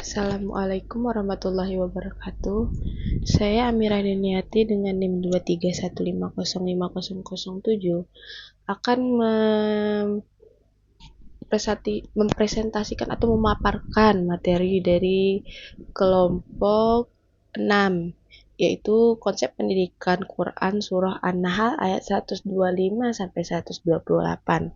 Assalamualaikum warahmatullahi wabarakatuh. Saya Amira Deniati dengan NIM 231505007 akan mempresentasikan atau memaparkan materi dari kelompok 6, yaitu konsep pendidikan Quran Surah An-Nahl ayat 125 sampai 128.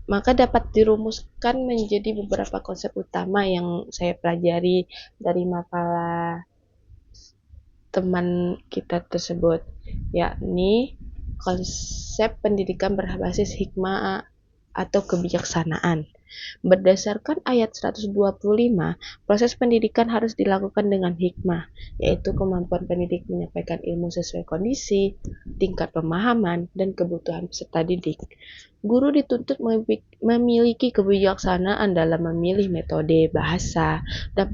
Maka dapat dirumuskan menjadi beberapa konsep utama yang saya pelajari dari makalah teman kita tersebut, yakni konsep pendidikan berbasis hikmah atau kebijaksanaan. Berdasarkan ayat 125, proses pendidikan harus dilakukan dengan hikmah, yaitu kemampuan pendidik menyampaikan ilmu sesuai kondisi, tingkat pemahaman, dan kebutuhan peserta didik. Guru dituntut memiliki kebijaksanaan dalam memilih metode, bahasa, dan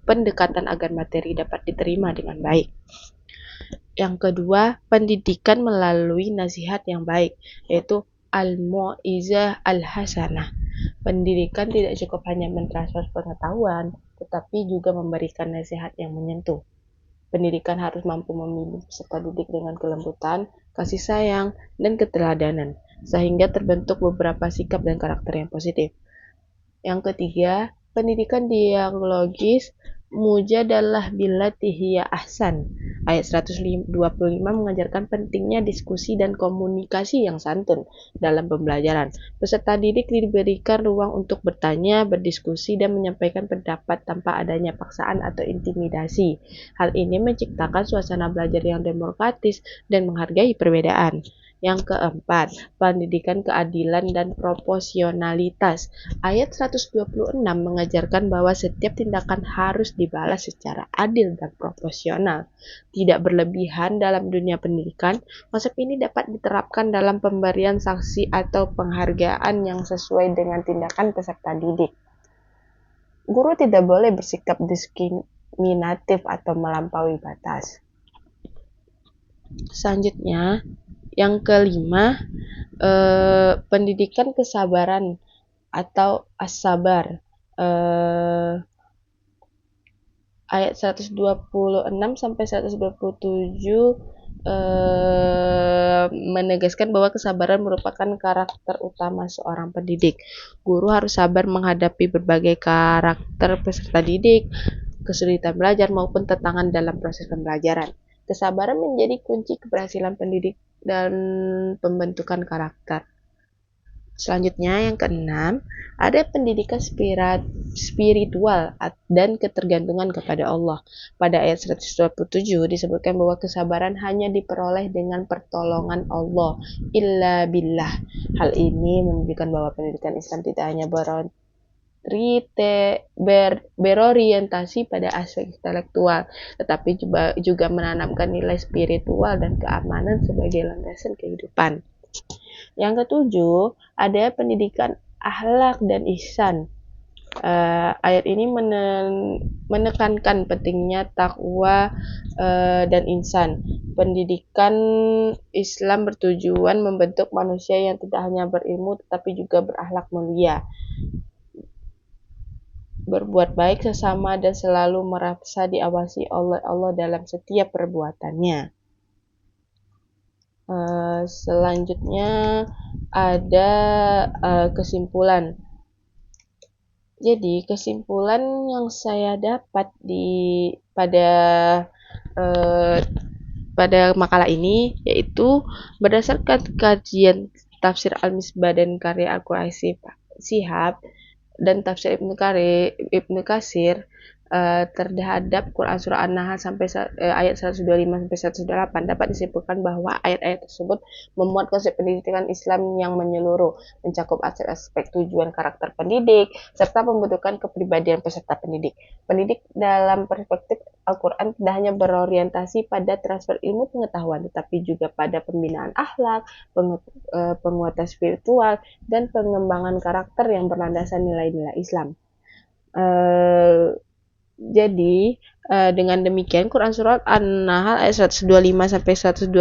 pendekatan agar materi dapat diterima dengan baik. Yang kedua, pendidikan melalui nasihat yang baik, yaitu al-mu'izah al-hasanah. Pendidikan tidak cukup hanya mentransfer pengetahuan, tetapi juga memberikan nasihat yang menyentuh. Pendidikan harus mampu membimbing peserta didik dengan kelembutan, kasih sayang, dan keteladanan, sehingga terbentuk beberapa sikap dan karakter yang positif. Yang ketiga, pendidikan dialogis mujadalah billati hiya ahsan. Ayat 125 mengajarkan pentingnya diskusi dan komunikasi yang santun dalam pembelajaran. Peserta didik diberikan ruang untuk bertanya, berdiskusi, dan menyampaikan pendapat tanpa adanya paksaan atau intimidasi. Hal ini menciptakan suasana belajar yang demokratis dan menghargai perbedaan. Yang keempat, pendidikan keadilan dan proporsionalitas. Ayat 126 mengajarkan bahwa setiap tindakan harus dibalas secara adil dan proporsional. Tidak berlebihan dalam dunia pendidikan, konsep ini dapat diterapkan dalam pemberian sanksi atau penghargaan yang sesuai dengan tindakan peserta didik. Guru tidak boleh bersikap diskriminatif atau melampaui batas. Selanjutnya, yang kelima, pendidikan kesabaran atau as-sabar. Ayat 126 sampai 127 menegaskan bahwa kesabaran merupakan karakter utama seorang pendidik. Guru harus sabar menghadapi berbagai karakter peserta didik, kesulitan belajar maupun tantangan dalam proses pembelajaran. Kesabaran menjadi kunci keberhasilan pendidik dan pembentukan karakter. Selanjutnya, yang keenam, ada pendidikan spiritual dan ketergantungan kepada Allah. Pada ayat 127 disebutkan bahwa kesabaran hanya diperoleh dengan pertolongan Allah, illa billah. Hal ini menunjukkan bahwa pendidikan Islam tidak hanya berorientasi pada aspek intelektual, tetapi juga menanamkan nilai spiritual dan keamanan sebagai landasan kehidupan. Yang ketujuh, ada pendidikan akhlak dan ihsan. Ayat ini menekankan pentingnya takwa dan ihsan. Pendidikan Islam bertujuan membentuk manusia yang tidak hanya berilmu tetapi juga berakhlak mulia, berbuat baik sesama, dan selalu merasa diawasi oleh Allah dalam setiap perbuatannya. Selanjutnya ada kesimpulan. Jadi kesimpulan yang saya dapat pada makalah ini yaitu berdasarkan kajian tafsir Al-Misbah dan karya Al-Qur'an Shihab dan tafsir Ibnu Katsir terhadap Quran Surah An-Nahl sampai ayat 125 sampai 128 dapat disimpulkan bahwa ayat-ayat tersebut memuat konsep pendidikan Islam yang menyeluruh, mencakup aspek-aspek tujuan karakter pendidik serta pembentukan kepribadian peserta pendidik. Pendidik dalam perspektif Al-Quran tidak hanya berorientasi pada transfer ilmu pengetahuan, tetapi juga pada pembinaan akhlak, penguatan spiritual, dan pengembangan karakter yang berlandaskan nilai-nilai Islam. Jadi Dengan demikian, Quran Surat An-Nahl ayat 125-128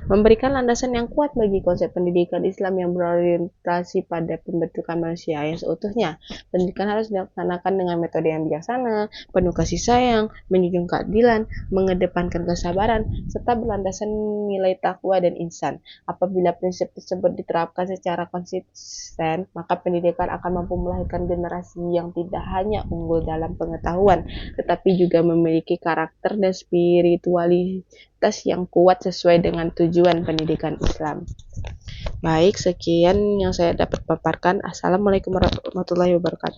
memberikan landasan yang kuat bagi konsep pendidikan Islam yang berorientasi pada pembentukan manusia yang seutuhnya. Pendidikan harus dilaksanakan dengan metode yang bijaksana, penuh kasih sayang, menjunjung keadilan, mengedepankan kesabaran, serta berlandasan nilai takwa dan ihsan. Apabila prinsip tersebut diterapkan secara konsisten, maka pendidikan akan mampu melahirkan generasi yang tidak hanya unggul dalam pengetahuan, tetapi juga memiliki karakter dan spiritualitas yang kuat sesuai dengan tujuan pendidikan Islam. Baik, sekian yang saya dapat paparkan. Assalamualaikum warahmatullahi wabarakatuh.